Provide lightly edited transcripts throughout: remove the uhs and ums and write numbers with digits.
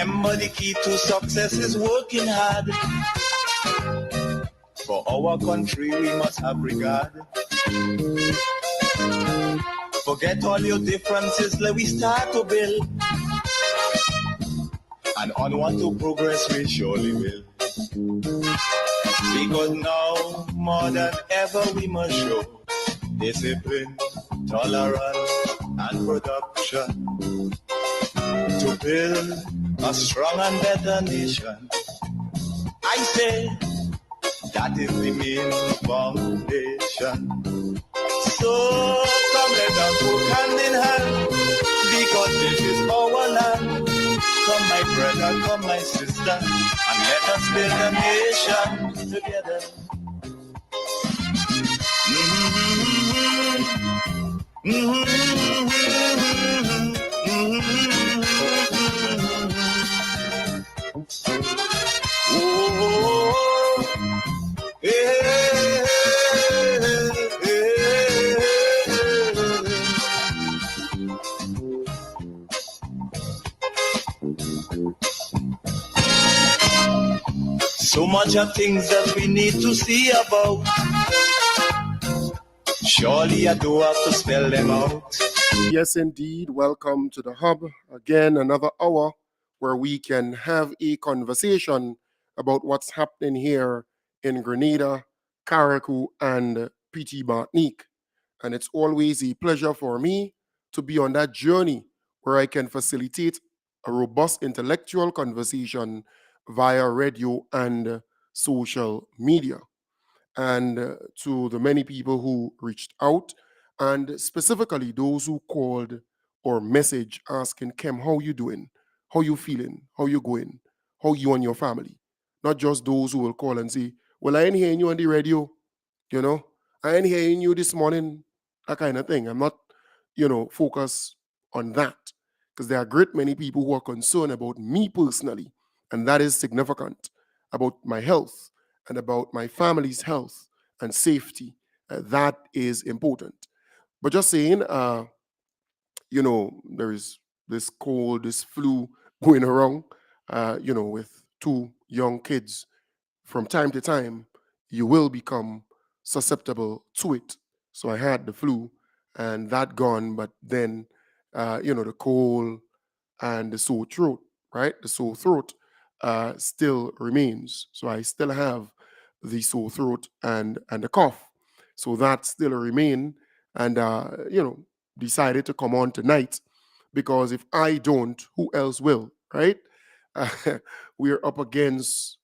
Remember, the key to success is working hard. For our country, we must have regard. Forget all your differences, let we start to build. And onward to progress we surely will. Because now, more than ever, we must show discipline, tolerance, and production to build a strong and better nation. I say that is the main foundation. So come let us work hand in hand, because this is our land. Come my brother, come my sister, and let us build a nation together. So much of things that we need to see about. Surely I do have to spell them out. Yes, indeed. Welcome to the Hub. Again, another hour where we can have a conversation about what's happening here in Grenada, Carriacou, and PT Martinique. And it's always a pleasure for me to be on that journey where I can facilitate a robust intellectual conversation via radio and social media. And to the many people who reached out, and specifically those who called or message asking, Kem, how you doing? How you feeling? How you going? How you and your family? Not just those who will call and say, well, I ain't hearing you on the radio, I ain't hearing you this morning, that kind of thing. I'm not, focused on that, because there are a great many people who are concerned about me personally, and that is significant, about my health and about my family's health and safety. That is important. But just saying, there is this cold, this flu going around, with two young kids. From time to time, you will become susceptible to it. So I had the flu and that gone, but then, the cold and the sore throat, right? The sore throat still remains. So I still have the sore throat and the cough. So that still remain, and decided to come on tonight, because if I don't, who else will, right? We are up against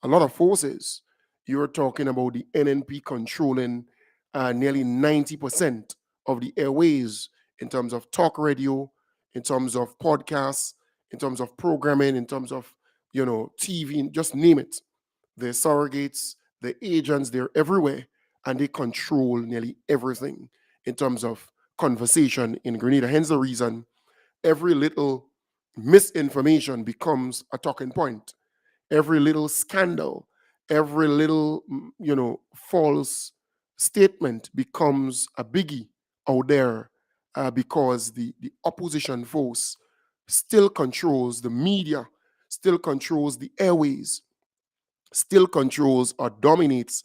a lot of forces. You're talking about the NNP controlling nearly 90% of the airways in terms of talk radio, in terms of podcasts, in terms of programming, in terms of TV, just name it. They're surrogates, the agents, they're everywhere, and they control nearly everything in terms of conversation in Grenada. Hence the reason every little misinformation becomes a talking point. Every little scandal, every little, false statement becomes a biggie out there, because the opposition force still controls the media, still controls the airways, still controls or dominates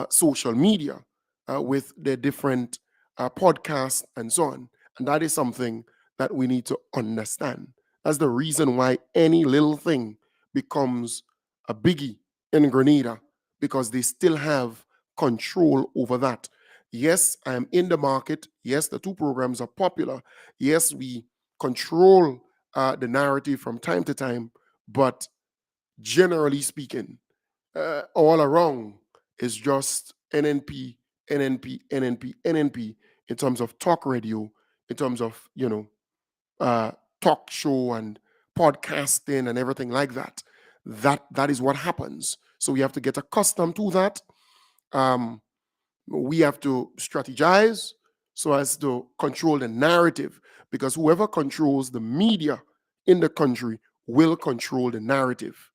social media with their different podcasts and so on. And that is something that we need to understand. That's the reason why any little thing becomes a biggie in Grenada, because they still have control over that. Yes, I am in the market. Yes, the two programs are popular. Yes, we control the narrative from time to time, but generally speaking, all around is just NNP, NNP, NNP, NNP in terms of talk radio, in terms of, talk show and podcasting and everything like that. That is what happens. So we have to get accustomed to that. We have to strategize so as to control the narrative, because whoever controls the media in the country will control the narrative.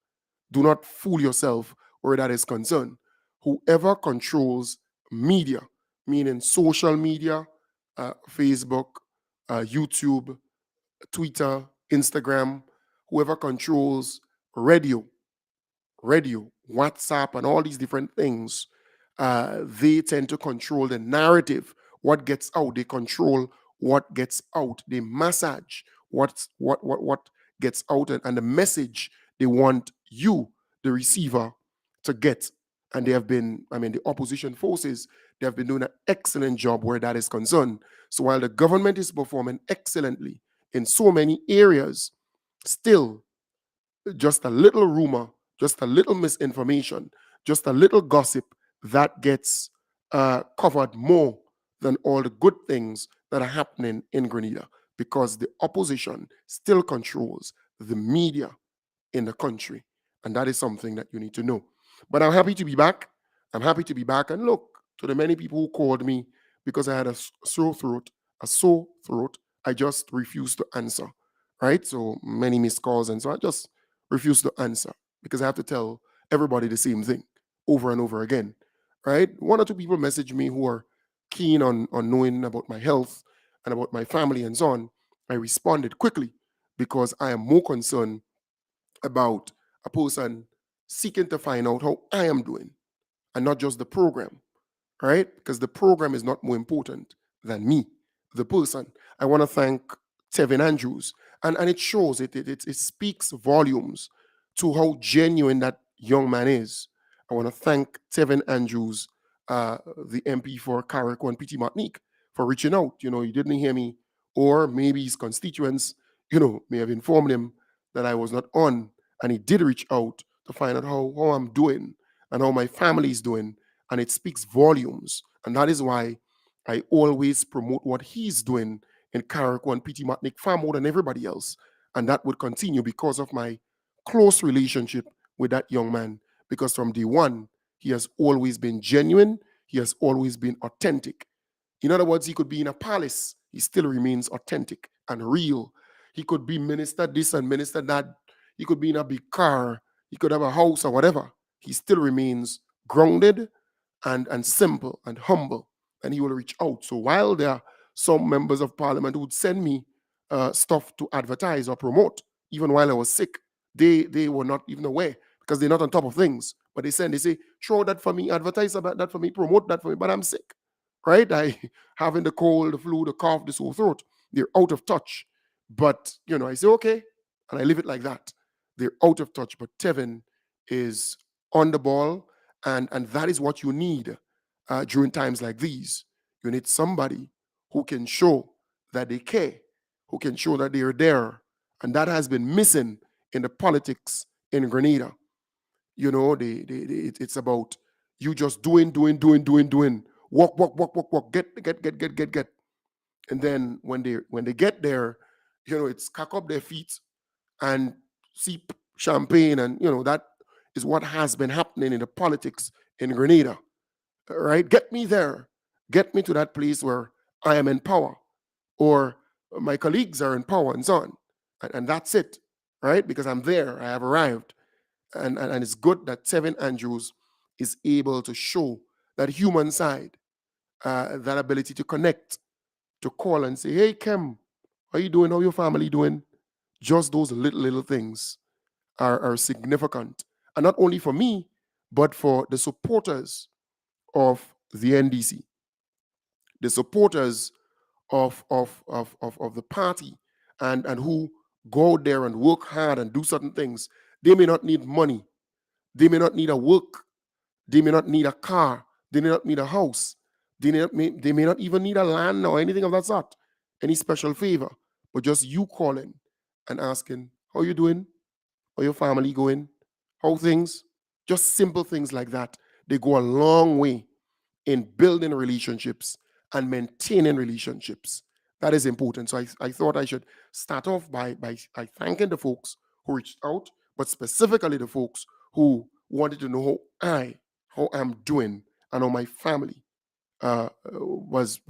Do not fool yourself where that is concerned. Whoever controls media, meaning social media, Facebook, YouTube, Twitter, Instagram, whoever controls radio, WhatsApp, and all these different things, they tend to control the narrative, what gets out. They control what gets out. They massage what gets out, and the message they want you, the receiver, to get. And they have been, I mean, the opposition forces, they have been doing an excellent job where that is concerned. So while the government is performing excellently in so many areas, still just a little rumor, just a little misinformation, just a little gossip that gets covered more than all the good things that are happening in Grenada, because the opposition still controls the media in the country. And that is something that you need to know. But I'm happy to be back. I'm happy to be back. And look, to the many people who called me because I had a sore throat, I just refused to answer. Right? So many missed calls. And so I just refused to answer because I have to tell everybody the same thing over and over again. Right? One or two people message me who are keen on knowing about my health and about my family and so on. I responded quickly because I am more concerned about a person seeking to find out how I am doing and not just the program, right? Because the program is not more important than me, the person. I want to thank Tevin Andrews, and it shows, it speaks volumes to how genuine that young man is. I want to thank Tevin Andrews, the MP for Carrick and Petit Martinique, for reaching out. You know, he didn't hear me, or maybe his constituents, may have informed him that I was not on, and he did reach out to find out how I'm doing and how my family is doing, and it speaks volumes. And that is why I always promote what he's doing in Carriacou and Petit Martinique far more than everybody else. And that would continue because of my close relationship with that young man. Because from day one, he has always been genuine, he has always been authentic. In other words, he could be in a palace, he still remains authentic and real. He could be minister this and minister that. He could be in a big car, he could have a house or whatever. He still remains grounded and simple and humble, and he will reach out. So while there are some members of parliament who would send me stuff to advertise or promote, even while I was sick, they were not even aware because they're not on top of things. But they say, show that for me, advertise about that for me, promote that for me. But I'm sick, right? I having the cold, the flu, the cough, the sore throat. They're out of touch. But I say okay, and I leave it like that. They're out of touch. But Tevin is on the ball, and that is what you need during times like these. You need somebody who can show that they care, who can show that they are there, and that has been missing in the politics in Grenada. It's about you just doing, walk, get, and then when they get there, it's cock up their feet and sip champagne, and that is what has been happening in the politics in Grenada. Right? Get me there, get me to that place where I am in power, or my colleagues are in power, and so on, and that's it, right? Because I'm there, I have arrived, and it's good that Tevin Andrews is able to show that human side, that ability to connect, to call and say, "Hey, Kem, how you doing? How your family doing?" Just those little things are significant, and not only for me, but for the supporters of the NDC, the supporters of the party, and who go out there and work hard and do certain things. They may not need money, they may not need a work, they may not need a car, they may not need a house, they may not even need a land or anything of that sort, any special favor, but just you calling and asking, how you doing? How your family going? How things? Just simple things like that. They go a long way in building relationships and maintaining relationships. That is important. So I thought I should start off by thanking the folks who reached out, but specifically the folks who wanted to know how I'm doing, and how my family was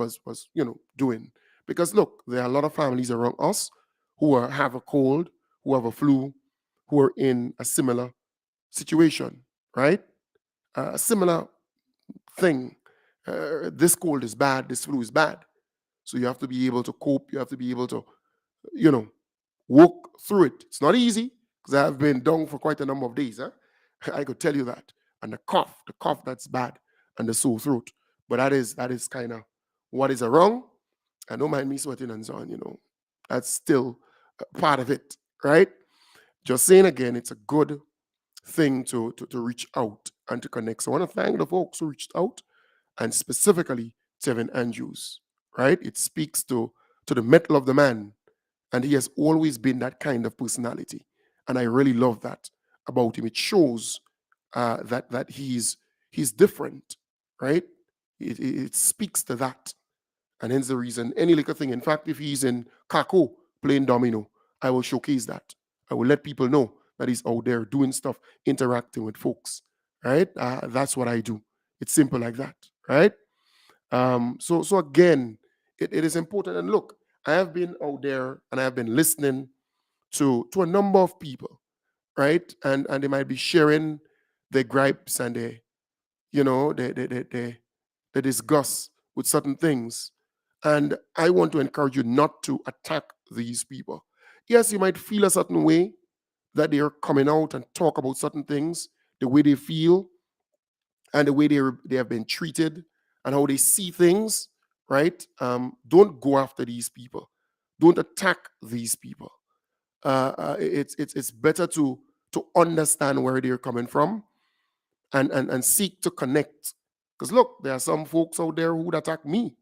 doing. Because look, there are a lot of families around us who have a cold, who have a flu, who are in a similar situation, right? A similar thing. This cold is bad, this flu is bad. So you have to be able to cope. You have to be able to, you know, Walk through it. It's not easy because I have been down for quite a number of days. Huh? I could tell you that. And the cough that's bad, and the sore throat. But that is kind of what is wrong. And don't mind me sweating and so on, That's still part of it, right? Just saying again, it's a good thing to reach out and to connect. So I want to thank the folks who reached out, and specifically Tevin Andrews, right? It speaks to the metal of the man, and he has always been that kind of personality, and I really love that about him. It shows that he's different, right? It speaks to that, and hence the reason any little thing. In fact, if he's in Kako playing domino, I will showcase that. I will let people know that he's out there doing stuff, interacting with folks, right? That's what I do. It's simple like that, right? So again, it is important. And look, I have been out there and I have been listening to a number of people, right? And they might be sharing their gripes and they discuss with certain things. And I want to encourage you not to attack these people. Yes, you might feel a certain way that they are coming out and talk about certain things, the way they feel and the way they have been treated and how they see things, right? Don't go after these people. Don't attack these people. It's better to understand where they're coming from and seek to connect. Because look, there are some folks out there who would attack me,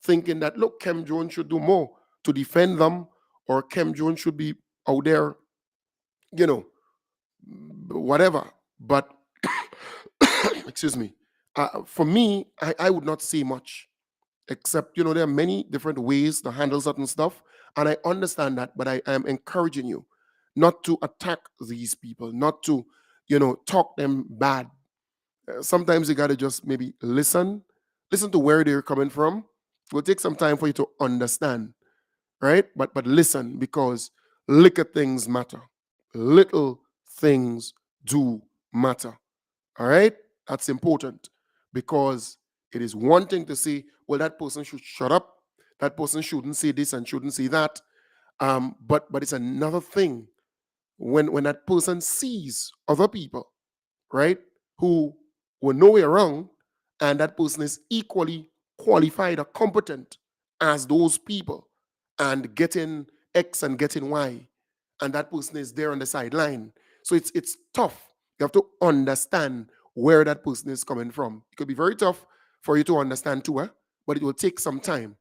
thinking that look, Kem Jones should do more to defend them, or Kem Jones should be out there, you know, whatever. But excuse me, for me, I would not say much, except there are many different ways to handle certain stuff, and I understand that. But I am encouraging you not to attack these people, not to talk them bad. Sometimes you got to just maybe listen to where they're coming from. It will take some time for you to understand, right? But listen, because little things matter. Little things do matter. All right? That's important, because it is one thing to say, well, that person should shut up. That person shouldn't say this and shouldn't say that. But it's another thing when that person sees other people, right, who were nowhere wrong, and that person is equally qualified or competent as those people, and getting X and getting Y, and that person is there on the sideline. So it's tough. You have to understand where that person is coming from. It could be very tough for you to understand too, but it will take some time,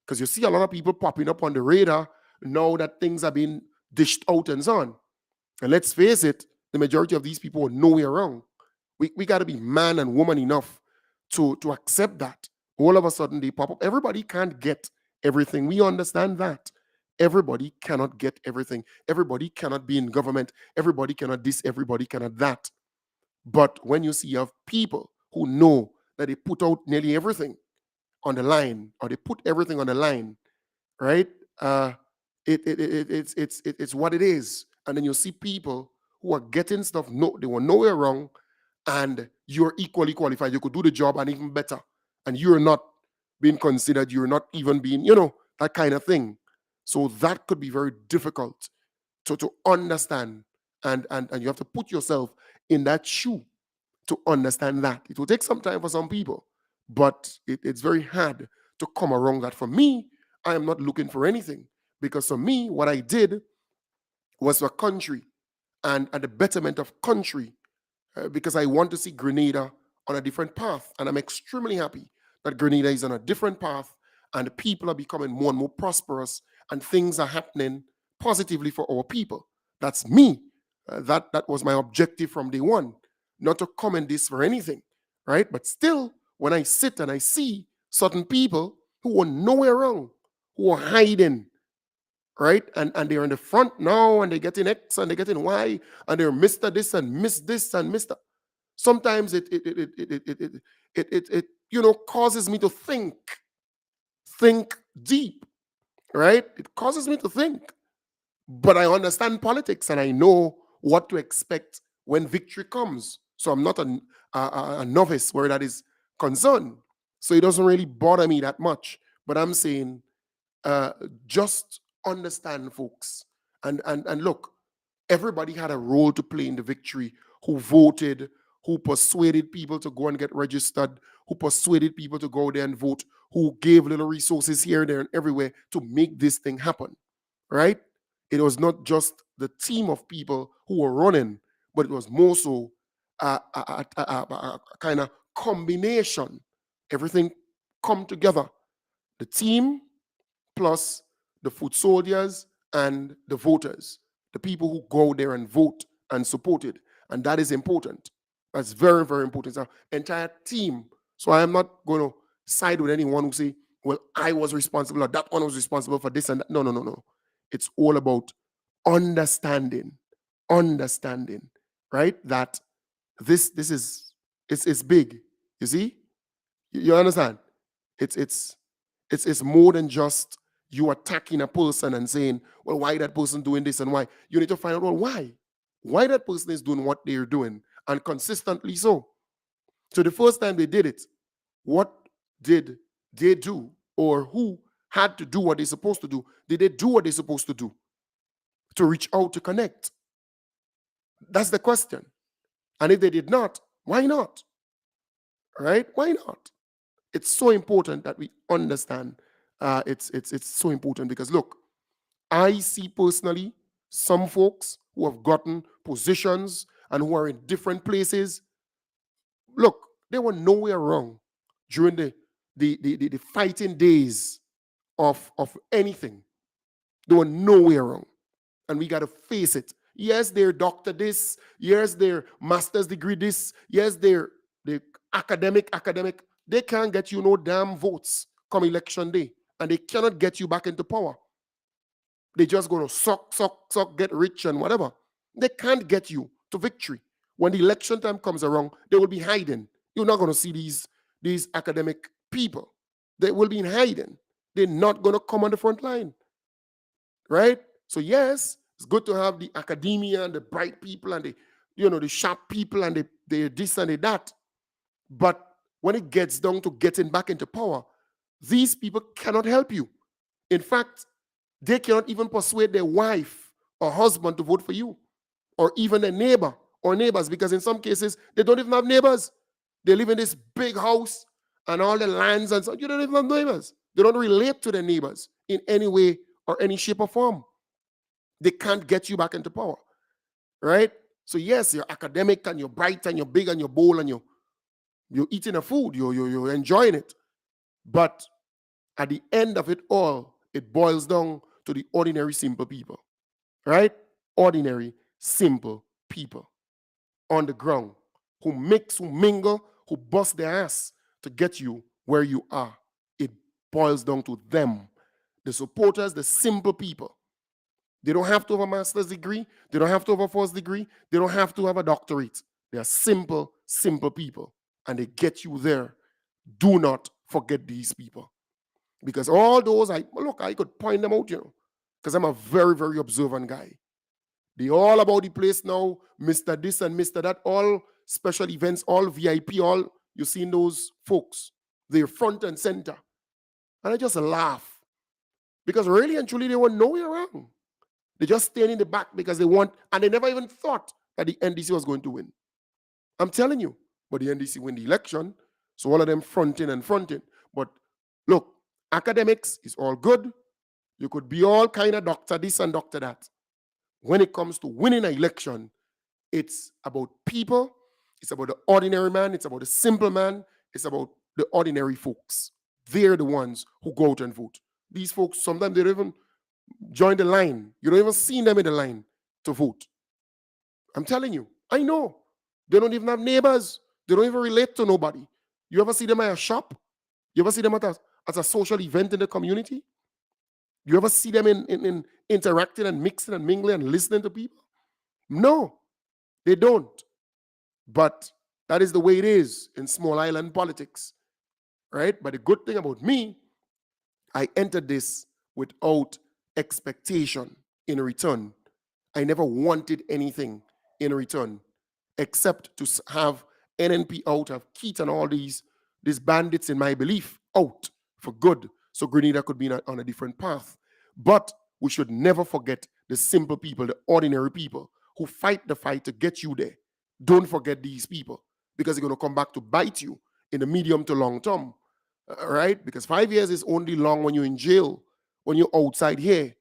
because you see a lot of people popping up on the radar now that things are being dished out and so on. And let's face it, the majority of these people are nowhere wrong. We got to be man and woman enough to accept that. All of a sudden they pop up. Everybody can't get everything. We understand that. Everybody cannot get everything. Everybody cannot be in government. Everybody cannot this. Everybody cannot that. But when you see you have people who know that they put out nearly everything on the line, or they put everything on the line, right? It's what it is. And then you see people who are getting stuff. No, they were nowhere wrong, and you're equally qualified. You could do the job and even better, and you're not being considered. You're not even being, that kind of thing. So that could be very difficult to understand, and you have to put yourself in that shoe to understand that. It will take some time for some people, but it's very hard to come around that. For me, I am not looking for anything, because for me, what I did was for country and the betterment of country, because I want to see Grenada on a different path. And I'm extremely happy that Grenada is on a different path, and the people are becoming more and more prosperous, and things are happening positively for our people. That's me. That was my objective from day one, not to comment this for anything, right? But still, when I sit and I see certain people who are nowhere wrong, who are hiding, right? And they're in the front now, and they're getting X and they're getting Y, and they're Mr. this and Miss this and Mr. Sometimes it causes me to think deep, right? It causes me to think. But I understand politics, and I know what to expect when victory comes. So I'm not a novice where that is concerned. So it doesn't really bother me that much. But I'm saying, uh, just understand, folks, And look, everybody had a role to play in the victory. Who voted, who persuaded people to go and get registered, who persuaded people to go there and vote, who gave little resources here, there, and everywhere to make this thing happen, right? It was not just the team of people who were running, but it was more so a kind of combination. Everything come together. The team plus the foot soldiers and the voters, the people who go there and vote and support it. And that is important. That's very, very important. It's an entire team. So I am not going to side with anyone who say, well, I was responsible or that one was responsible for this and that. No, no, no, no. It's all about understanding, right? That this is it's big. You see? You understand? It's more than just you attacking a person and saying, well, why that person doing this and why? You need to find out, well, why? Why that person is doing what they're doing and consistently so. So the first time they did it, what did they do? Or who had to do what they're supposed to do? Did they do what they're supposed to do? To reach out, to connect? That's the question. And if they did not, why not? Right? Why not? It's so important that we understand. It's so important because look, I see personally some folks who have gotten positions and who are in different places. Look, they were nowhere wrong during the fighting days of anything. They were nowhere wrong. And we got to face it. Yes, they're doctor this. Yes, they're master's degree this. Yes, they're academic. They can't get you no damn votes come election day. And they cannot get you back into power. They just going to suck, get rich and whatever. They can't get you to victory. When the election time comes around, they will be hiding. You're not going to see these academic people. They will be in hiding. They're not going to come on the front line. Right? So yes, it's good to have the academia and the bright people and the sharp people and the this and the that. But when it gets down to getting back into power, these people cannot help you. In fact, they cannot even persuade their wife or husband to vote for you, or even a neighbor or neighbors, because in some cases, they don't even have neighbors. They live in this big house and all the lands and so you don't even have neighbors. They don't relate to their neighbors in any way or any shape or form. They can't get you back into power, right? So yes, you're academic and you're bright and you're big and you're bold and you're eating a food, you're enjoying it. But at the end of it all, it boils down to the ordinary, simple people, right? Ordinary, simple people on the ground who mix, who mingle, who bust their ass to get you where you are. It boils down to them, the supporters, the simple people. They don't have to have a master's degree. They don't have to have a first degree. They don't have to have a doctorate. They are simple, simple people. And they get you there. Do not forget these people. Because all those, I could point them out, because I'm a very, very observant guy. They all about the place now, Mr. This and Mr. That, all special events, all VIP, all, you seen those folks. They're front and center. And I just laugh. Because really and truly, they were nowhere around. They just stand in the back because they want, and they never even thought that the NDC was going to win. I'm telling you. But the NDC win the election, so all of them fronting. But look, academics is all good. You could be all kind of doctor this and doctor that. When it comes to winning an election, it's about people. It's about the ordinary man. It's about the simple man. It's about the ordinary folks. They're the ones who go out and vote. These folks, sometimes they don't even join the line. You don't even see them in the line to vote. I'm telling you. I know. They don't even have neighbors. They don't even relate to nobody. You ever see them at a shop? You ever see them at a social event in the community? You ever see them in interacting and mixing and mingling and listening to people? No, they don't. But that is the way it is in small island politics, right? But the good thing about me, I entered this without expectation in return. I never wanted anything in return except to have NNP out, have Keith and all these bandits in my belief out for good, so Grenada could be on a different path. But we should never forget the simple people, the ordinary people who fight the fight to get you there. Don't forget these people because they're going to come back to bite you in the medium to long term, right? Because 5 years is only long when you're in jail. When you're outside here,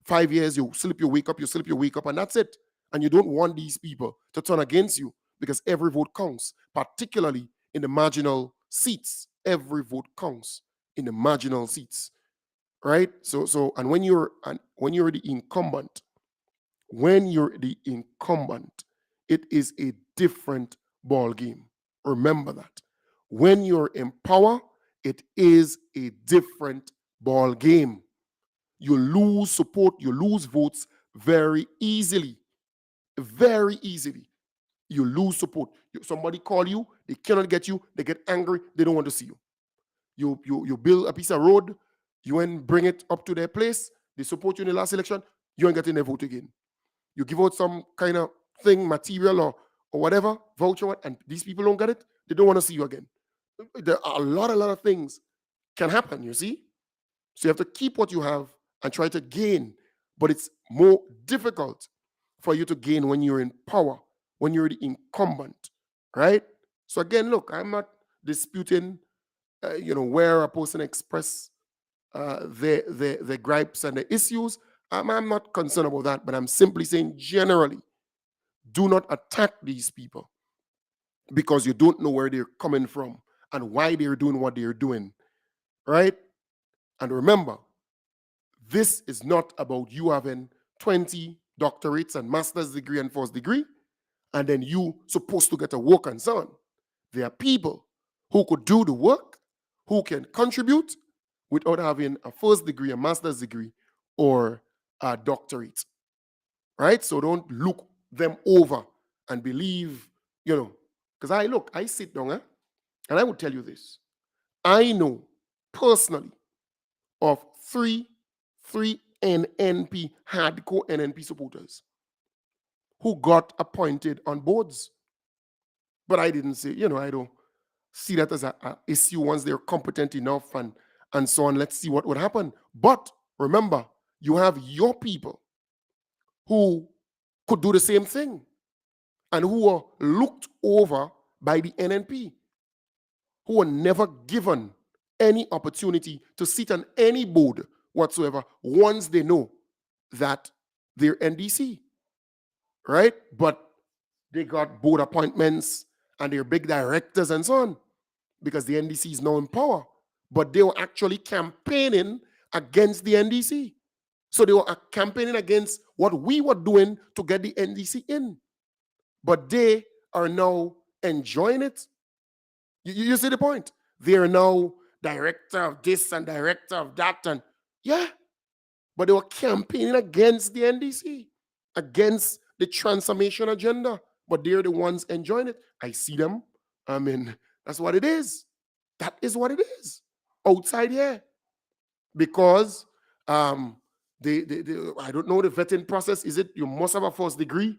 5 years, you sleep, you wake up, you sleep, you wake up, and that's it. And you don't want these people to turn against you because every vote counts, particularly in the marginal seats. Every vote counts in the marginal seats, right? And when you're the incumbent, it is a different ball game. Remember that. When you're in power, it is a different ball game. You lose support, you lose votes very easily. Very easily. You lose support. Somebody call you, they cannot get you, they get angry, they don't want to see you. You build a piece of road, you ain't bring it up to their place, they support you in the last election, you ain't getting their vote again. You give out some kind of thing, material or whatever, voucher, and these people don't get it, they don't want to see you again. There are a lot of things can happen, you see? So you have to keep what you have and try to gain. But it's more difficult for you to gain when you're in power, when you're the incumbent, right? So again, look, I'm not disputing, where a person express their gripes and their issues. I'm not concerned about that, but I'm simply saying generally, do not attack these people because you don't know where they're coming from and why they're doing what they're doing, right? And remember, this is not about you having 20 doctorates and master's degree and first degree, and then you supposed to get a work and so on. There are people who could do the work, who can contribute without having a first degree, a master's degree, or a doctorate, right? So don't look them over and believe, because I sit down, and I would tell you this. I know personally of three NNP, hardcore NNP supporters who got appointed on boards. But I didn't say, I don't see that as a issue once they're competent enough and so on. Let's see what would happen. But remember, you have your people who could do the same thing and who are looked over by the NNP, who are never given any opportunity to sit on any board whatsoever once they know that they're NDC, right? But they got board appointments and they're big directors and so on because the NDC is now in power. But they were actually campaigning against the NDC. So they were campaigning against what we were doing to get the NDC in. But they are now enjoying it. You see the point? They are now director of this and director of that. And yeah, but they were campaigning against the NDC, against the transformation agenda. But they're the ones enjoying it. I see them. I mean, that's what it is. That is what it is outside here. Because I don't know the vetting process. Is it you must have a first degree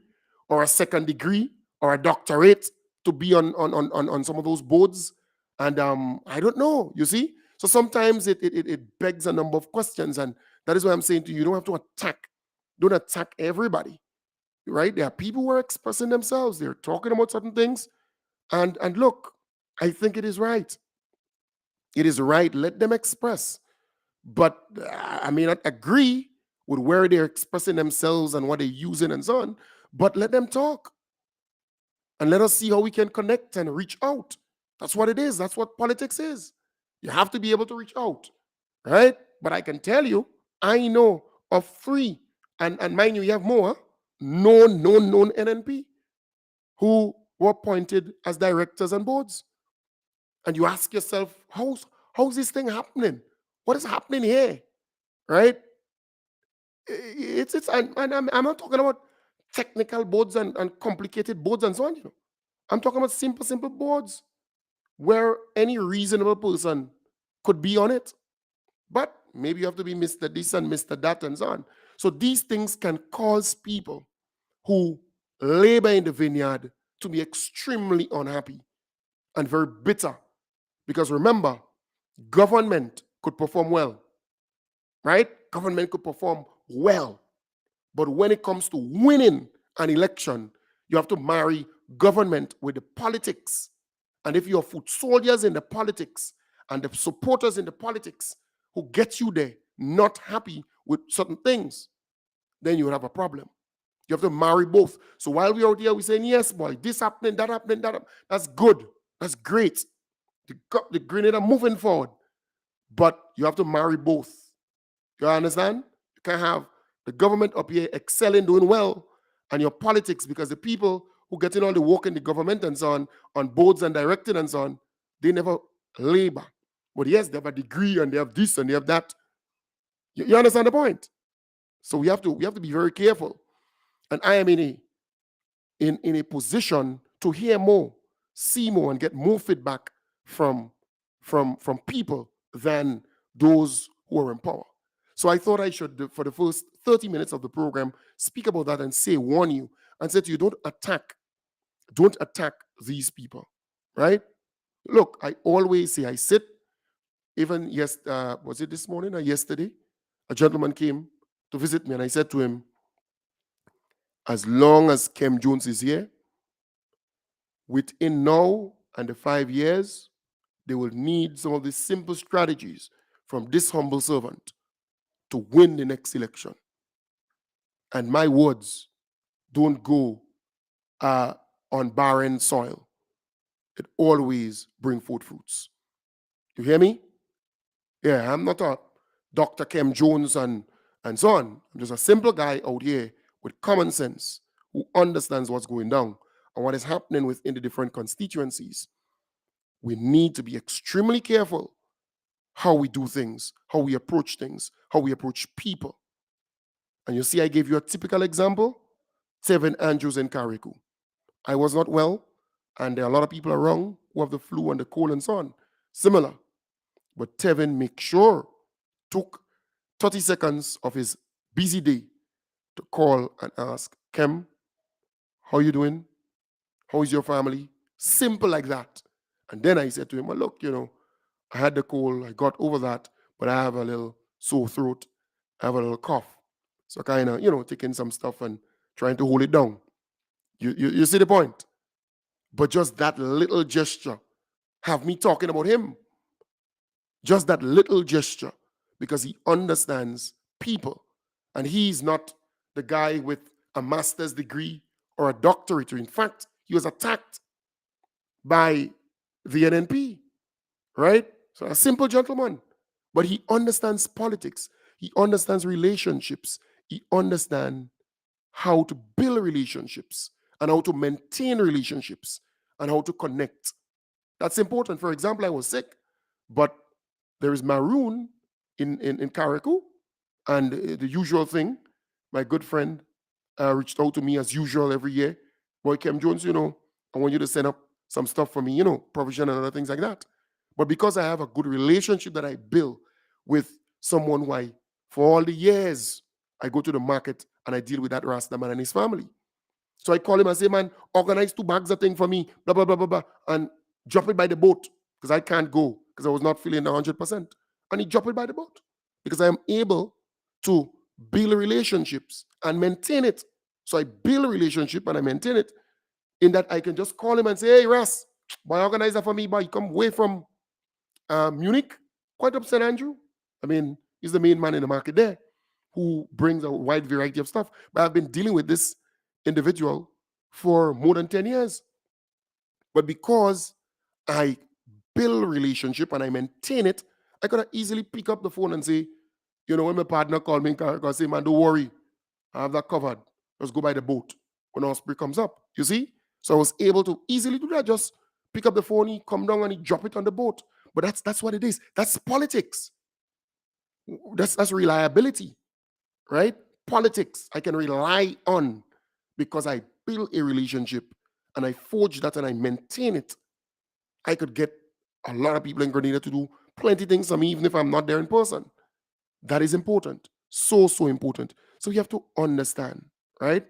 or a second degree or a doctorate to be on some of those boards? And I don't know, you see? So sometimes it begs a number of questions. And that is why I'm saying to you, you don't have to don't attack everybody, right? There are people who are expressing themselves. They're talking about certain things. And look, I think it is right. It is right. Let them express. But I may not agree with where they're expressing themselves and what they're using and so on, but let them talk. And let us see how we can connect and reach out. That's what it is. That's what politics is. You have to be able to reach out, right? But I can tell you, I know of three, and mind you, you have more, known NNP who were appointed as directors and boards. And you ask yourself, how's this thing happening? What is happening here, right? I'm not talking about technical boards and complicated boards and so on. I'm talking about simple boards where any reasonable person could be on it. But maybe you have to be Mr. This and Mr. That and so on. So these things can cause people who labor in the vineyard to be extremely unhappy and very bitter. Because remember, government could perform well, right? Government could perform well. But when it comes to winning an election, you have to marry government with the politics. And if your foot soldiers in the politics and the supporters in the politics who get you there not happy with certain things, then you will have a problem. You have to marry both. So while we're out here, we're saying, yes, boy, this happening, that happening, that happening. That's good. That's great. The Grenada moving forward. But you have to marry both. You understand? You can't have the government up here excelling, doing well, and your politics, because the people who get in all the work in the government and so on boards and directing and so on, they never labor. But yes, they have a degree and they have this and they have that. You understand the point? So we have to be very careful. And I am in a position to hear more, see more, and get more feedback from people than those who are in power. So I thought I should, for the first 30 minutes of the program, speak about that and warn you, and say to you, don't attack these people, right? Look, I always say, I sit, even was it this morning or yesterday? A gentleman came to visit me, and I said to him, as long as Kem Jones is here, within now and the 5 years, they will need some of the simple strategies from this humble servant to win the next election. And my words don't go on barren soil. It always brings forth fruits. You hear me? Yeah, I'm not a Dr. Kem Jones and so on. I'm just a simple guy out here with common sense who understands what's going down and what is happening within the different constituencies. We need to be extremely careful how we do things, how we approach things, how we approach people. And you see, I gave you a typical example, Tevin Andrews in Carriacou. I was not well, and there are a lot of people around who have the flu and the cold and so on. Similar. But Tevin took 30 seconds of his busy day to call and ask, Kem, how you doing? How is your family? Simple like that. And then I said to him, well, look, I had the cold, I got over that, but I have a little sore throat, I have a little cough. So kind of, taking some stuff and trying to hold it down. You see the point? But just that little gesture have me talking about him. Just that little gesture, because he understands people. And he's not the guy with a master's degree or a doctorate. In fact, he was attacked by the NNP, right? So a simple gentleman. But he understands politics. He understands relationships. He understands how to build relationships and how to maintain relationships and how to connect. That's important. For example, I was sick, but there is Maroon in Carriacou, and the usual thing, my good friend reached out to me as usual every year. Boy, Kem Jones, I want you to send up some stuff for me, provision and other things like that. But because I have a good relationship that I build with someone who for all the years, I go to the market and I deal with that Rasta man and his family. So I call him and say, man, organize 2 bags of thing for me, blah, blah, blah, blah, blah, and drop it by the boat because I can't go because I was not feeling 100%. And he dropped it by the boat because I am able to build relationships and maintain it. So I build a relationship and I maintain it in that I can just call him and say, hey, Ras, boy, organize that for me, boy. You come away from Munich, quite up St. Andrew. I mean, he's the main man in the market there who brings a wide variety of stuff. But I've been dealing with this individual for more than 10 years. But because I build a relationship and I maintain it, I could easily pick up the phone and say, when my partner called me, I say, man, don't worry, I have that covered. Let's go by the boat when Osprey comes up. You see? So I was able to easily do that. Just pick up the phone, he come down and he drop it on the boat. But that's what it is. That's politics. That's reliability, right? Politics I can rely on because I build a relationship and I forge that and I maintain it. I could get a lot of people in Grenada to do plenty of things for me, even if I'm not there in person. That is important. So important. So you have to understand, right?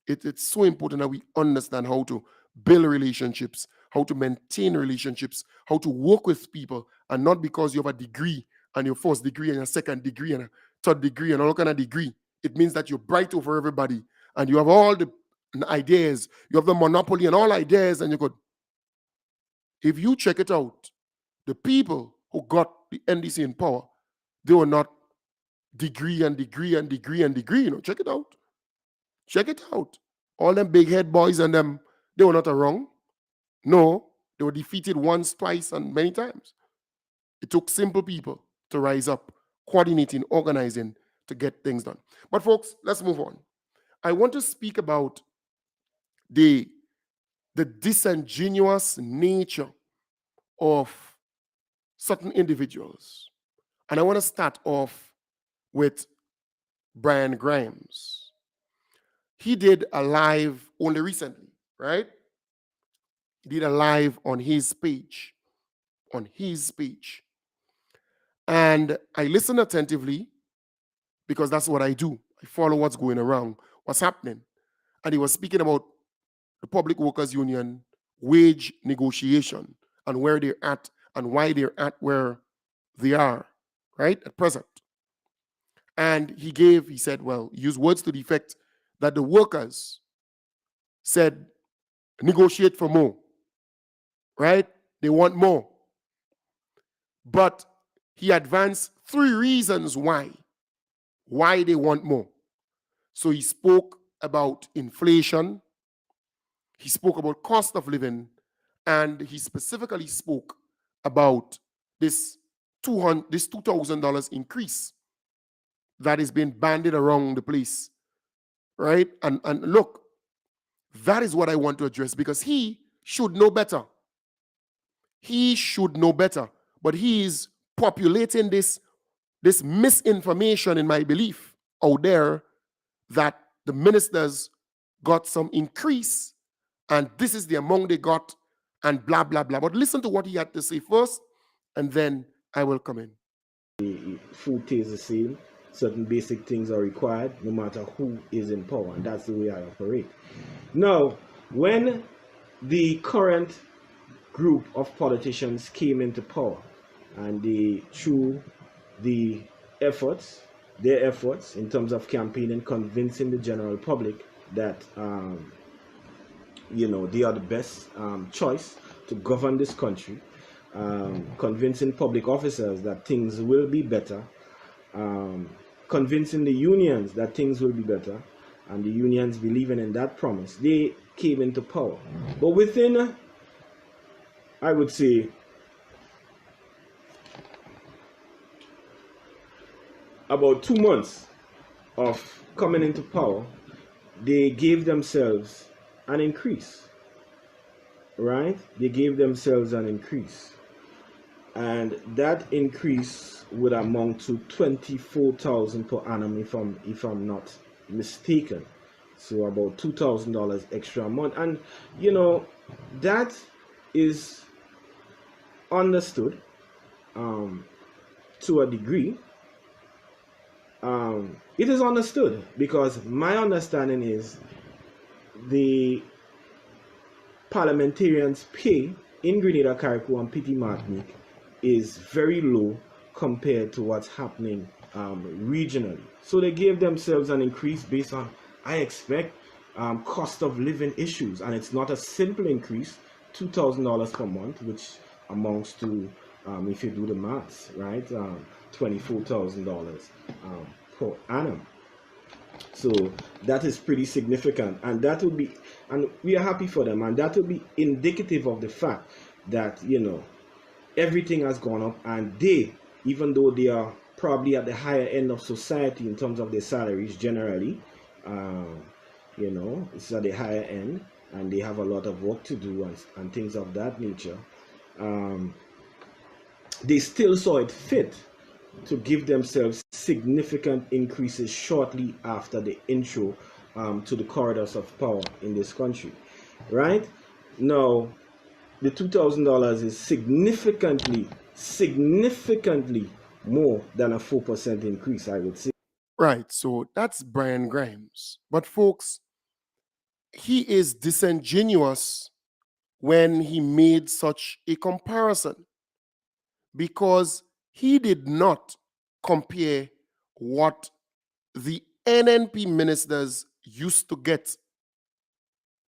It's so important that we understand how to build relationships, how to maintain relationships, how to work with people, and not because you have a degree and your first degree and a second degree and a third degree and all kind of degree. it means that you're bright over everybody and you have all the ideas, you have the monopoly and all ideas, and you could. If you check it out, the people who got the NDC in power, they were not degree and degree and degree and degree. Check it out. Check it out. All them big head boys and them, they were not wrong. No, they were defeated once, twice, and many times. It took simple people to rise up, coordinating, organizing to get things done. But folks, let's move on. I want to speak about the disingenuous nature of certain individuals. And I want to start off with Brian Grimes. He did a live only recently, right? He did a live on his page. And I listened attentively because that's what I do. I follow what's going around, what's happening. And he was speaking about the Public Workers Union wage negotiation and where they're at and why they're at where they are, right, at present. And he said, well, used words to the effect that the workers said, negotiate for more, right? They want more. But he advanced 3 reasons why they want more. So he spoke about inflation, he spoke about cost of living, and he specifically spoke about this $2,000 increase that is being bandied around the place, right? And look, that is what I want to address because he should know better. He should know better, but he is populating this misinformation, in my belief, out there that the ministers got some increase and this is the amount they got and blah, blah, blah. But listen to what he had to say first, and then I will come in. The food tastes the same. Certain basic things are required no matter who is in power, and that's the way I operate. Now, when the current group of politicians came into power and they, through their efforts in terms of campaigning, convincing the general public that they are the best choice to govern this country, convincing public officers that things will be better, convincing the unions that things will be better, and the unions believing in that promise, they came into power. But within, I would say, about 2 months of coming into power, they gave themselves an increase, right? They gave themselves an increase. And that increase would amount to $24,000 per annum if I'm not mistaken. So about $2,000 extra a month. And that is understood to a degree. It is understood because my understanding is the parliamentarians' pay in Grenada, Carriacou, and Petit Martinique is very low compared to what's happening regionally. So they gave themselves an increase based on, I expect, cost of living issues, and it's not a simple increase. $2,000 per month, which amounts to, if you do the maths, right, $24,000 per annum. So that is pretty significant, and that would be, and we are happy for them, and that would be indicative of the fact that everything has gone up, and they, even though they are probably at the higher end of society in terms of their salaries generally, it's at the higher end, and they have a lot of work to do and things of that nature. They still saw it fit to give themselves significant increases shortly after the intro to the corridors of power in this country, right? Now, the $2,000 is significantly more than a 4% increase, I would say. Right, so that's Brian Grimes. But folks, he is disingenuous when he made such a comparison because he did not compare what the NNP ministers used to get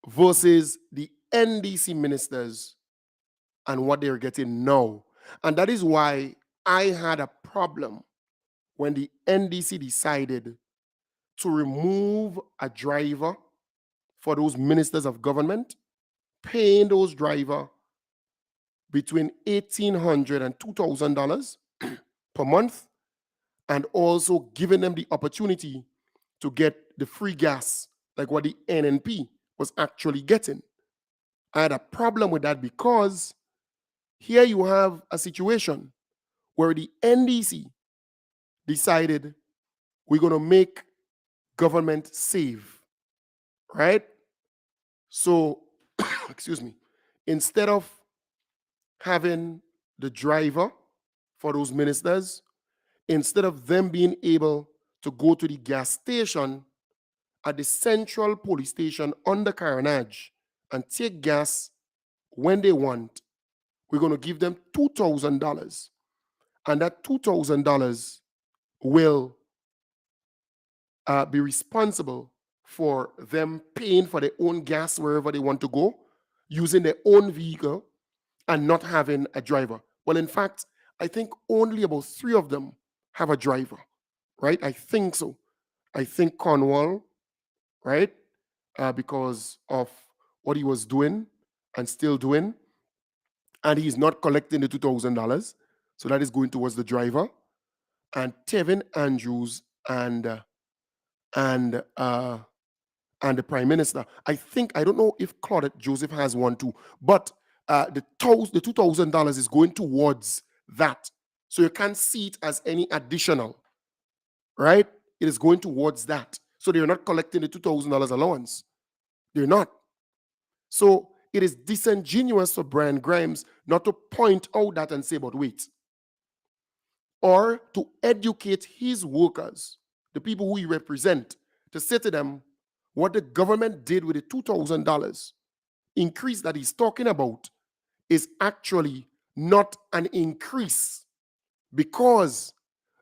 versus the NDC ministers and what they're getting now. And that is why I had a problem when the NDC decided to remove a driver for those ministers of government, paying those drivers between $1,800 and $2,000 per month, and also giving them the opportunity to get the free gas like what the NNP was actually getting. I had a problem with that because here you have a situation where the NDC decided we're going to make government save, right? So, excuse me, instead of having the driver for those ministers, instead of them being able to go to the gas station at the central police station on the Carnage and take gas when they want, we're going to give them $2,000. And that $2,000 will be responsible for them paying for their own gas wherever they want to go, using their own vehicle, and not having a driver. Well, in fact, I think only about 3 of them have a driver, right? I think so. I think Cornwall, right? Because of what he was doing and still doing. And he's not collecting the $2,000. So that is going towards the driver. And Tevin Andrews and the Prime Minister. I don't know if Claudette Joseph has one too, but the $2,000 is going towards that. So you can't see it as any additional, right? It is going towards that. So they're not collecting the $2,000 allowance. They're not. So it is disingenuous for Brian Grimes not to point out that and say, but wait. Or to educate his workers, the people who he represents, to say to them what the government did with the $2,000 increase that he's talking about is actually not an increase, because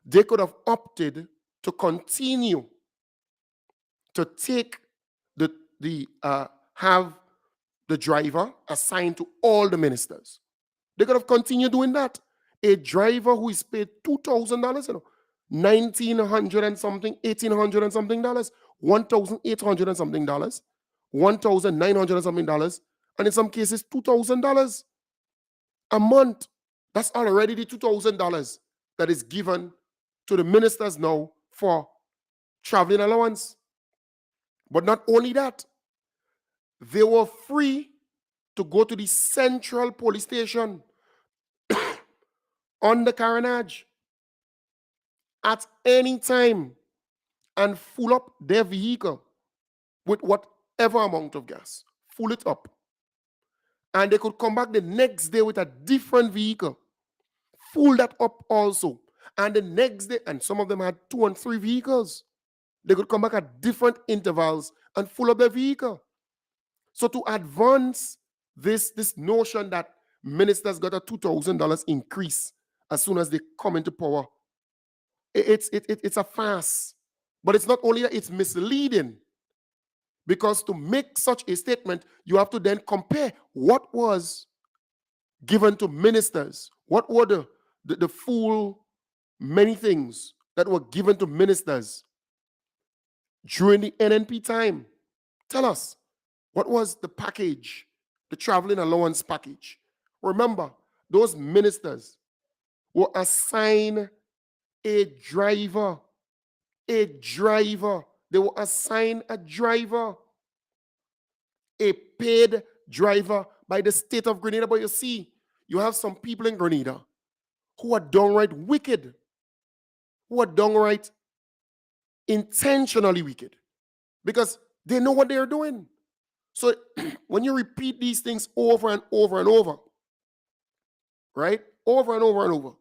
they could have opted to continue to take have the driver assigned to all the ministers. They could have continued doing that. A driver who is paid $2,000, $1,900 and something, $1,800 and something dollars, $1,800 and something dollars, $1,900 and something dollars, and in some cases $2,000 a month. That's already the $2,000 that is given to the ministers now for traveling allowance. But not only that, they were free to go to the central police station on the Carnage at any time and full up their vehicle with whatever amount of gas. Full it up. And they could come back the next day with a different vehicle. Full that up also. And the next day, and some of them had 2 and 3 vehicles. They could come back at different intervals and full up their vehicle. So to advance this notion that ministers got a $2,000 increase as soon as they come into power, it's a farce. But it's not only that, it's misleading. Because to make such a statement, you have to then compare what was given to ministers. What were the full many things that were given to ministers during the NNP time? Tell us, what was the package, the traveling allowance package? Remember, those ministers were assigned a driver. A driver. They were assigned a driver. A paid driver by the state of Grenada. But you see, you have some people in Grenada who are downright wicked, who are downright intentionally wicked, because they know what they're doing. So when you repeat these things over and over and over, right? Over and over and over.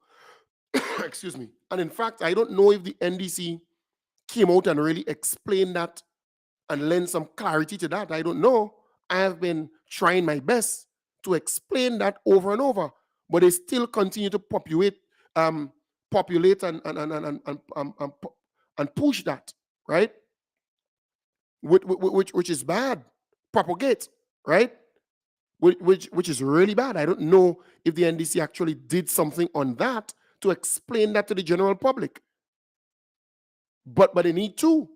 Excuse me. And in fact, I don't know if the NDC came out and really explained that and lend some clarity to that. I don't know. I have been trying my best to explain that over and over, but they still continue to populate and push that, right? which is bad, propagate, right? Which is really bad. I don't know if the NDC actually did something on that to explain that to the general public. But they need to,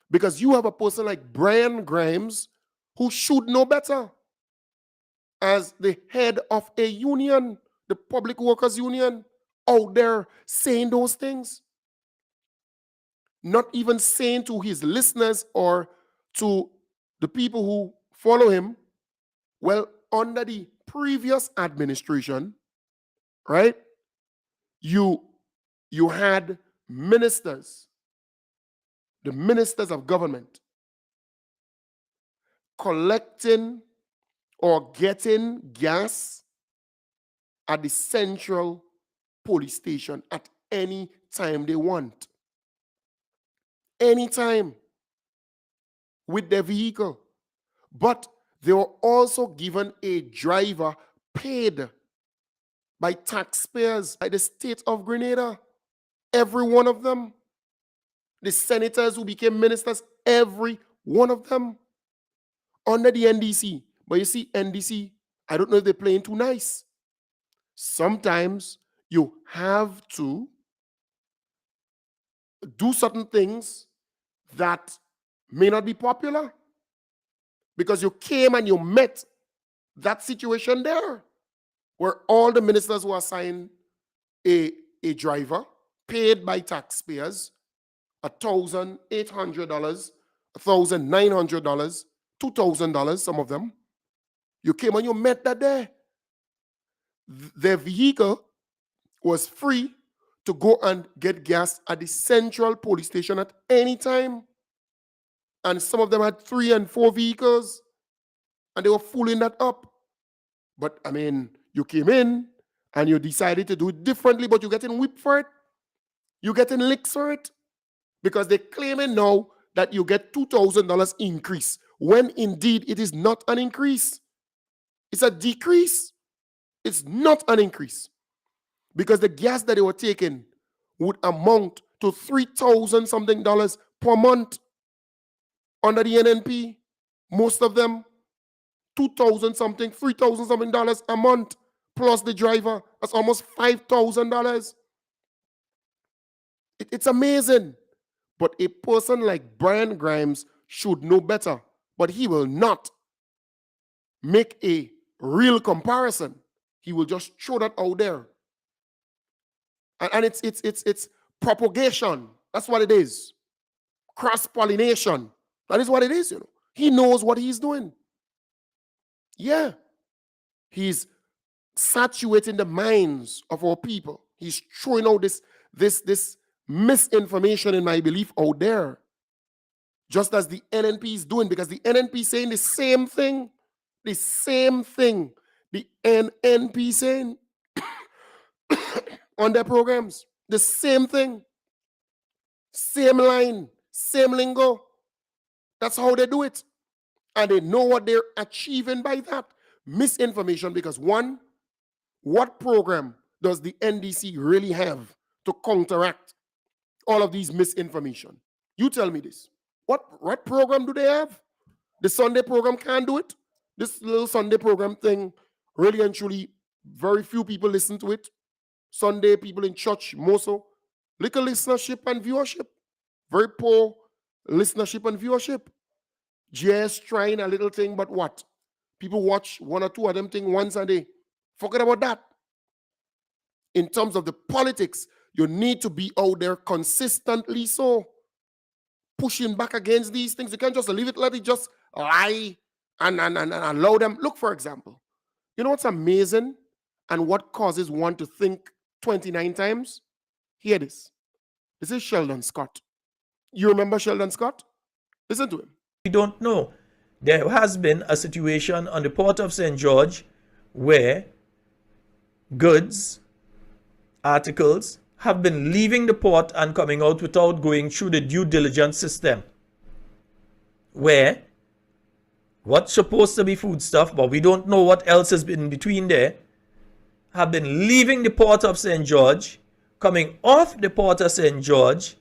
because you have a person like Brian Grimes who should know better as the head of a union, the Public Workers Union, out there saying those things. Not even saying to his listeners or to the people who follow him, well, under the previous administration, right, you had ministers, the ministers of government, collecting or getting gas at the central police station at any time they want. Anytime with their vehicle. But they were also given a driver paid by taxpayers, by the state of Grenada. Every one of them. The senators who became ministers, every one of them. Under the NDC. But you see, NDC, I don't know if they're playing too nice. Sometimes you have to do certain things that may not be popular because you came and you met that situation there where all the ministers were assigned a driver paid by taxpayers, $1,800, $1,900, $2,000, some of them. You came and you met that there. Their vehicle was free to go and get gas at the central police station at any time. And some of them had 3 and 4 vehicles, and they were fooling that up. But, I mean, you came in, and you decided to do it differently, but you're getting whipped for it. You're getting licks for it. Because they're claiming now that you get $2,000 increase, when indeed it is not an increase. It's a decrease. It's not an increase. Because the gas that they were taking would amount to $3,000 something per month under the NNP. Most of them, $2,000 something, $3,000 something a month, plus the driver. That's almost $5,000. It's amazing. But a person like Brian Grimes should know better. But he will not make a real comparison. He will just throw that out there. And it's propagation. That's what it is. Cross-pollination. That is what it is, you know. He knows what he's doing. Yeah. He's saturating the minds of our people. He's throwing out this misinformation, in my belief, out there. Just as the NNP is doing, because the NNP is saying the same thing. The same thing the NNP saying on their programs. The same thing. Same line. Same lingo. That's how they do it. And they know what they're achieving by that. Misinformation, because one, what program does the NDC really have to counteract all of these misinformation? You tell me this. What program do they have? The Sunday program can't do it. This little Sunday program thing, really and truly, very few people listen to it. Sunday people in church, more so. Little listenership and viewership. Very poor listenership and viewership. Just trying a little thing, but what? People watch 1 or 2 of them things once a day. Forget about that. In terms of the politics, you need to be out there consistently so. Pushing back against these things. You can't just leave it, let it just lie and allow them. Look, for example, you know what's amazing and what causes one to think 29 times? Hear this. This is Sheldon Scott. You remember Sheldon Scott? Listen to him. We don't know. There has been a situation on the port of St. George where goods, articles have been leaving the port and coming out without going through the due diligence system. Where what's supposed to be foodstuff, but we don't know what else has been in between there, have been leaving the port of St. George, coming off the port of St. George,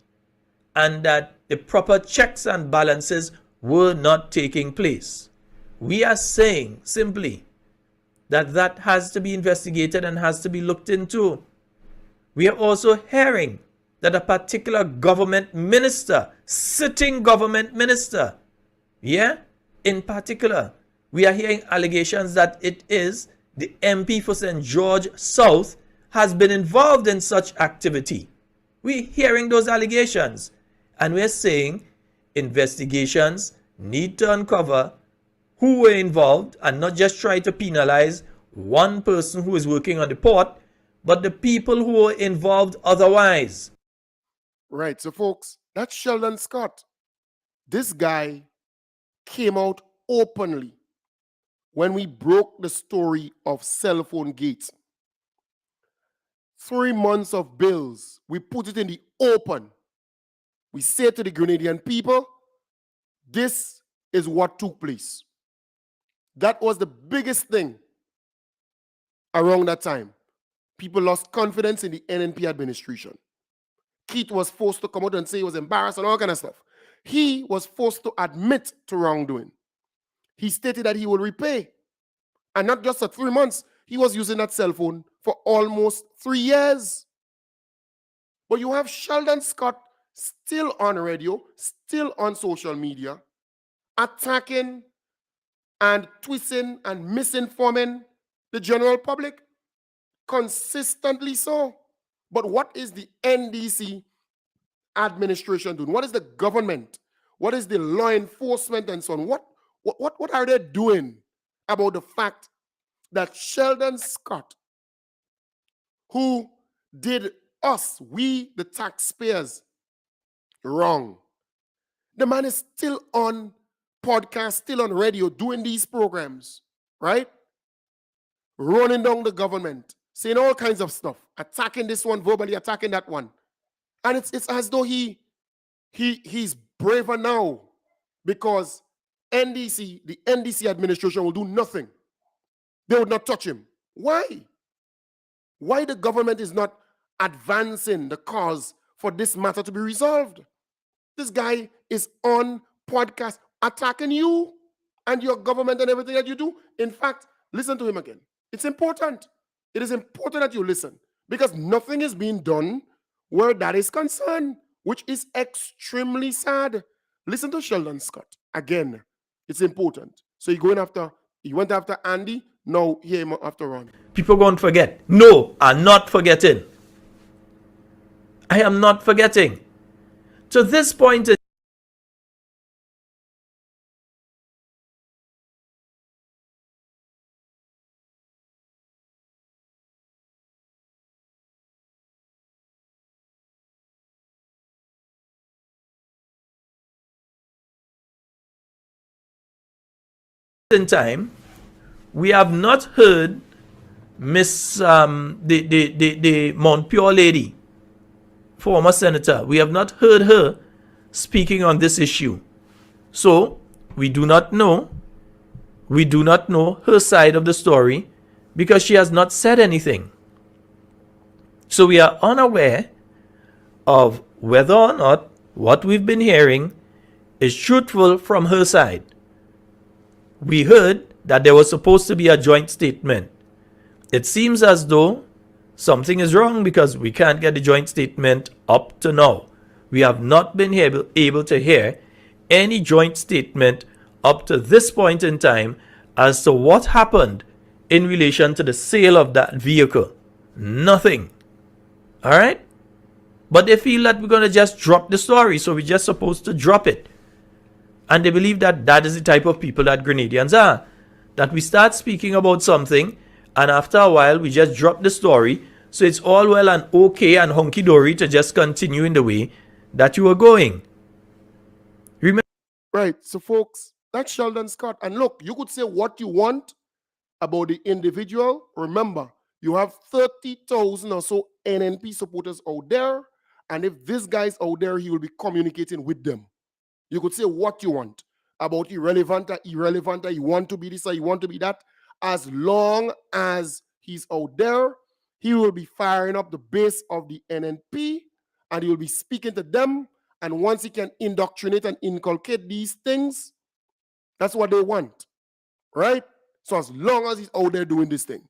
and that the proper checks and balances were not taking place. We are saying simply that that has to be investigated and has to be looked into. We are also hearing that a particular government minister, sitting government minister, in particular, we are hearing allegations that it is the MP for St. George South has been involved in such activity. We're hearing those allegations, and we're saying investigations need to uncover who were involved and not just try to penalize one person who is working on the port, but the people who were involved otherwise. Right. So, folks, that's Sheldon Scott. This guy came out openly when we broke the story of cell phone gate. 3 months of bills. We put it in the open. We say to the Grenadian people, this is what took place. That was the biggest thing around that time. People lost confidence in the NNP administration. Keith was forced to come out and say he was embarrassed and all kind of stuff. He was forced to admit to wrongdoing. He stated that he will repay. And not just for 3 months. He was using that cell phone for almost 3 years. But you have Sheldon Scott still on radio, still on social media, attacking and twisting and misinforming the general public. Consistently so. But what is the NDC administration doing? What is the government? What is the law enforcement and so on? What are they doing about the fact that Sheldon Scott, who did us, we the taxpayers, wrong, the man is still on podcast, still on radio, doing these programs, right? Running down the government, saying all kinds of stuff, attacking this one verbally, attacking that one. And it's as though he's braver now because the NDC administration will do nothing. They would not touch him. Why? Why the government is not advancing the cause for this matter to be resolved? This guy is on podcast attacking you and your government and everything that you do. In fact, listen to him again. It's important. It is important that you listen because nothing is being done where that is concerned, which is extremely sad. Listen to Sheldon Scott. Again, it's important. So he went after Andy, now hear him after Ron. People going to forget. No, I'm not forgetting. I am not forgetting. To this point in time, we have not heard Miss the Mount Pure lady, former senator. We have not heard her speaking on this issue. So we do not know her side of the story because she has not said anything. So we are unaware of whether or not what we've been hearing is truthful from her side. We heard that there was supposed to be a joint statement. It seems as though something is wrong because we can't get the joint statement up to now. We have not been able to hear any joint statement up to this point in time as to what happened in relation to the sale of that vehicle. Nothing. All right? But they feel that we're going to just drop the story, so we're just supposed to drop it. And they believe that that is the type of people that Grenadians are. That we start speaking about something, and after a while, we just drop the story. So it's all well and okay and hunky-dory to just continue in the way that you are going. Remember? Right. So, folks, that's Sheldon Scott. And look, you could say what you want about the individual. Remember, you have 30,000 or so NNP supporters out there. And if this guy's out there, he will be communicating with them. You could say what you want about irrelevant, you want to be this or you want to be that. As long as he's out there, he will be firing up the base of the NNP and he will be speaking to them And once he can indoctrinate and inculcate these things, that's what they want, right? So as long as he's out there doing this thing,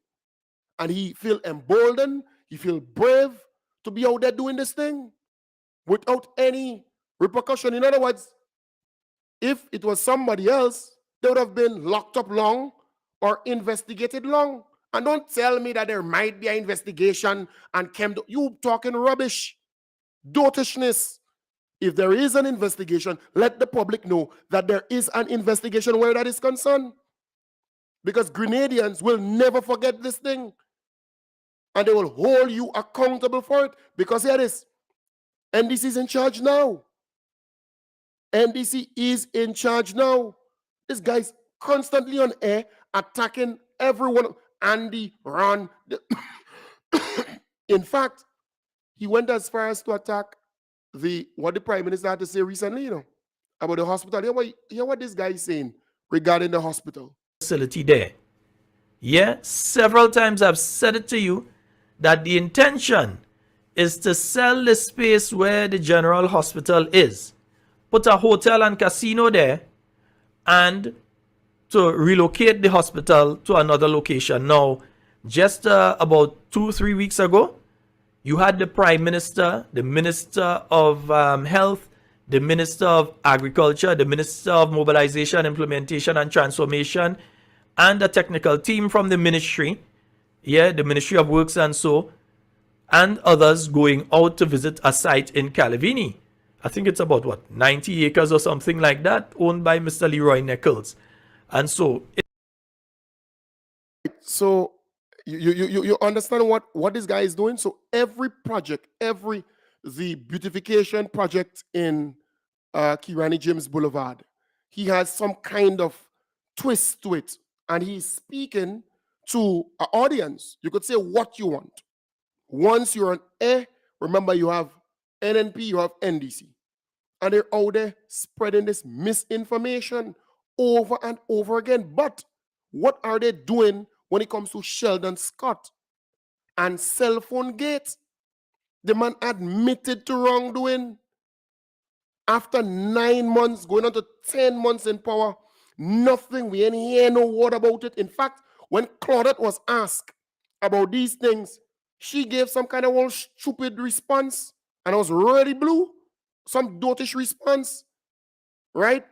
and he feel emboldened, he feel brave to be out there doing this thing without any repercussion. In other words, if it was somebody else, they would have been locked up long or investigated long. And don't tell me that there might be an investigation and you talking rubbish, dotishness. If there is an investigation, let the public know that there is an investigation where that is concerned. Because Grenadians will never forget this thing. And they will hold you accountable for it. Because here it is. NDC is in charge now. NDC is in charge now. This guy's constantly on air attacking everyone. Andy, Ron. In fact, he went as far as to attack what the Prime Minister had to say recently, about the hospital. Hear what this guy is saying regarding the hospital. Facility there. Yeah, several times I've said it to you that the intention is to sell the space where the general hospital is, put a hotel and casino there, and to relocate the hospital to another location. Now, just about 2-3 weeks ago, you had the Prime Minister, the Minister of Health, the Minister of Agriculture, the Minister of Mobilization, Implementation and Transformation, and a technical team from the ministry, the Ministry of Works and others going out to visit a site in Calavini. I think it's about, 90 acres or something like that, owned by Mr. Leroy Nichols. And so... You understand what this guy is doing? So every project, the beautification project in Kirani James Boulevard, he has some kind of twist to it. And he's speaking to an audience. You could say what you want. Once you're on air, remember you have NNP, you have NDC. And they're out there spreading this misinformation over and over again. But what are they doing when it comes to Sheldon Scott and cell phone gate? The man admitted to wrongdoing. After 9 months, going on to 10 months in power, nothing, we ain't hear no word about it. In fact, when Claudette was asked about these things, she gave some kind of old stupid response, and it was really blue, some dotish response, right?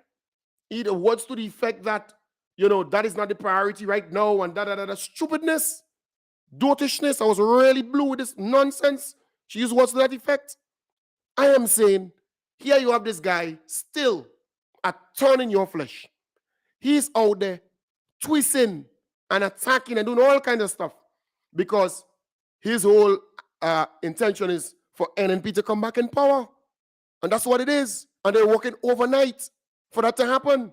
Either words to the effect that, that is not the priority right now, and stupidness, dotishness. I was really blue with this nonsense. She used words to that effect. I am saying, here you have this guy still a thorn in your flesh. He's out there twisting and attacking and doing all kinds of stuff because his whole intention is for NNP to come back in power. And that's what it is. And they're working overnight for that to happen.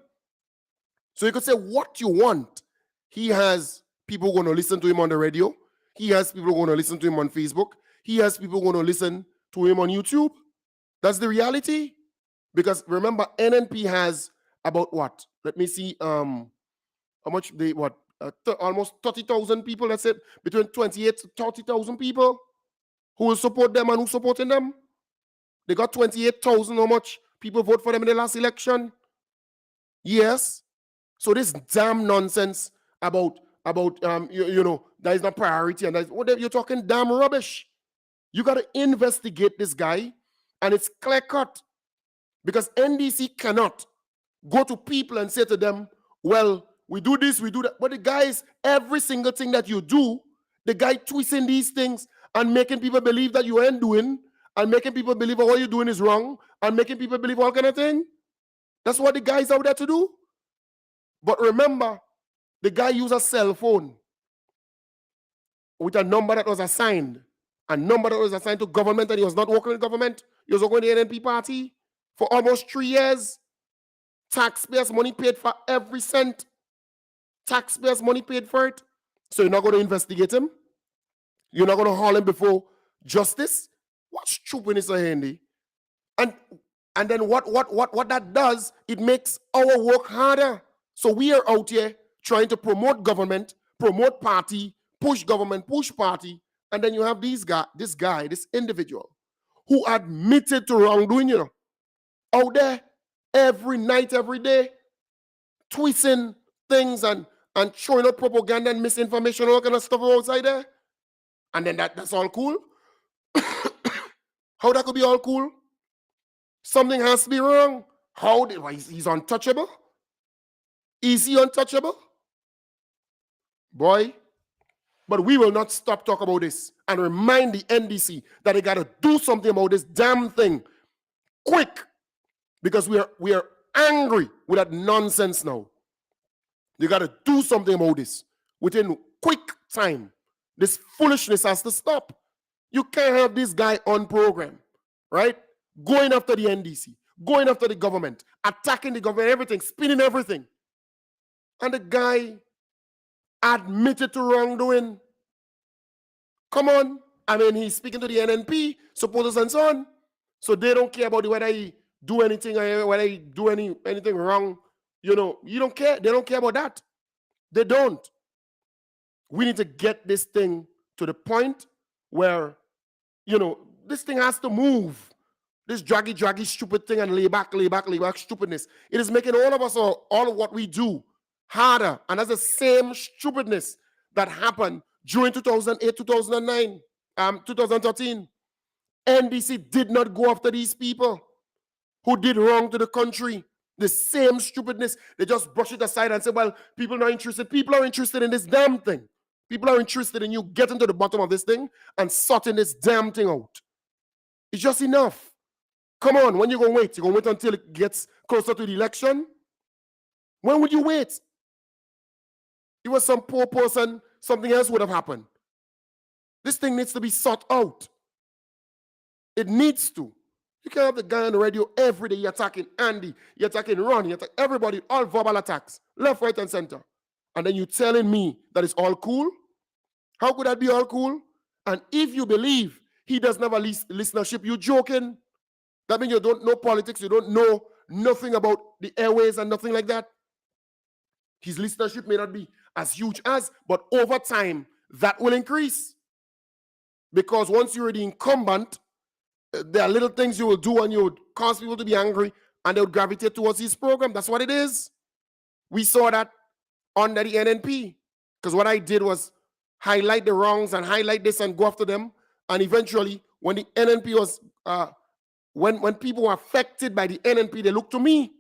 So you could say what you want. He has people going to listen to him on the radio. He has people going to listen to him on Facebook. He has people going to listen to him on YouTube. That's the reality. Because remember, NNP has about what? Let me see. How much they almost 30,000 people. That's it. Between 28 to 30,000 people who will support them and who supporting them. They got 28,000. How much people vote for them in the last election? Yes. So this damn nonsense about that is not priority and that you're talking damn rubbish. You got to investigate this guy, and it's clear cut because NDC cannot go to people and say to them, well, we do this, we do that. But the guys, every single thing that you do, the guy twisting these things and making people believe that you ain't doing, and making people believe all you're doing is wrong, and making people believe all kind of thing. That's what the guy's out there to do. But remember, the guy used a cell phone with a number that was assigned, to government, and he was not working with government. He was working with the NNP party for almost 3 years. Taxpayers' money paid for every cent. Taxpayers' money paid for it. So you're not going to investigate him? You're not going to haul him before justice? What stupidness are handy? And then what that does, it makes our work harder. So we are out here trying to promote government, promote party, push government, push party, and then you have this individual, who admitted to wrongdoing, out there every night, every day, tweeting things and showing up propaganda and misinformation, all kind of stuff outside there. And then that's all cool? How that could be all cool? Something has to be wrong. Why he's untouchable? Is he untouchable? Boy, but we will not stop talking about this and remind the NDC that they got to do something about this damn thing quick, because we are angry with that nonsense now. They got to do something about this within quick time. This foolishness has to stop. You can't have this guy on program, right? Going after the NDC, going after the government, attacking the government, everything, spinning everything. And the guy admitted to wrongdoing. Come on. I mean, he's speaking to the NNP, supporters and so on. So they don't care about whether he do anything or whether he do anything wrong. You know, you don't care. They don't care about that. They don't. We need to get this thing to the point where, you know, this thing has to move. This draggy, stupid thing and lay back stupidness. It is making all of us, all of what we do, harder. And that's the same stupidness that happened during 2008, 2009, 2013. NDC did not go after these people who did wrong to the country. The same stupidness. They just brush it aside and say, well, people are not interested. People are interested in this damn thing. People are interested in you getting to the bottom of this thing and sorting this damn thing out. It's just enough. Come on, when you going to wait? You're going to wait until it gets closer to the election? When would you wait? It was some poor person, something else would have happened. This thing needs to be sought out. It needs to. You can't have the guy on the radio every day. You're attacking Andy, you're attacking Ron, you're attacking everybody, all verbal attacks, left, right, and center. And then you're telling me that it's all cool? How could that be all cool? And if you believe he doesn't have a listenership, you're joking. That means you don't know politics, you don't know nothing about the airways and nothing like that. His listenership may not be as huge as, but over time, that will increase. Because once you're the incumbent, there are little things you will do and you would cause people to be angry and they would gravitate towards his program. That's what it is. We saw that under the NNP. Because what I did was highlight the wrongs and highlight this and go after them. And eventually, when the NNP was, when people were affected by the NNP, they looked to me.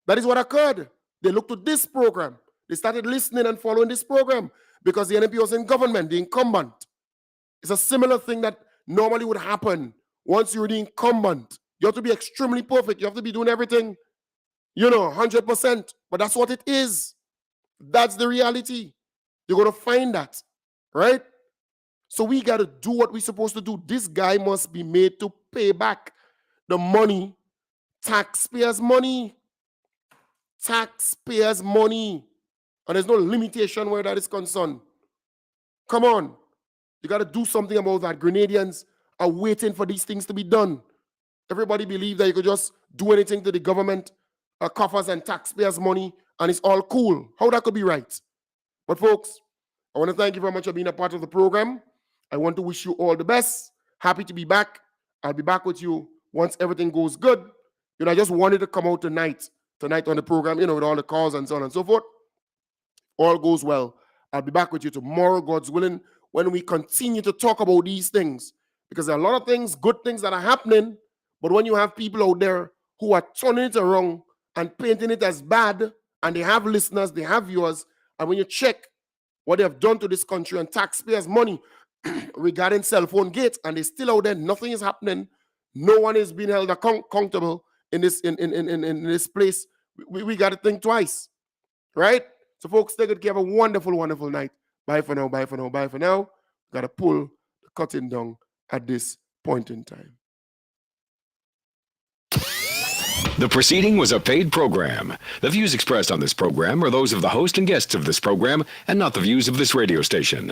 That is what occurred. They looked to this program. They started listening and following this program because the NNP was in government, the incumbent. It's a similar thing that normally would happen once you're the incumbent. You have to be extremely perfect. You have to be doing everything, 100%. But that's what it is. That's the reality. You're going to find that, right? So we got to do what we're supposed to do. This guy must be made to pay back the money, taxpayers' money. Taxpayers' money. And there's no limitation where that is concerned. Come on. You got to do something about that. Grenadians are waiting for these things to be done. Everybody believes that you could just do anything to the government, coffers and taxpayers' money, and it's all cool. How that could be right? But folks, I want to thank you very much for being a part of the program. I want to wish you all the best. Happy to be back. I'll be back with you once everything goes good. I just wanted to come out tonight on the program, with all the calls and so on and so forth. All goes well. I'll be back with you tomorrow, God's willing, when we continue to talk about these things. Because there are a lot of things, good things that are happening, but when you have people out there who are turning it around and painting it as bad, and they have listeners, they have viewers, and when you check what they have done to this country and taxpayers' money regarding cell phone gate, and they're still out there, nothing is happening, no one is being held accountable in this place, we got to think twice, right? So folks, take good care. Have a wonderful, wonderful night. Bye for now, bye for now, bye for now. Got to pull the curtain down at this point in time. The proceeding was a paid program. The views expressed on this program are those of the host and guests of this program and not the views of this radio station.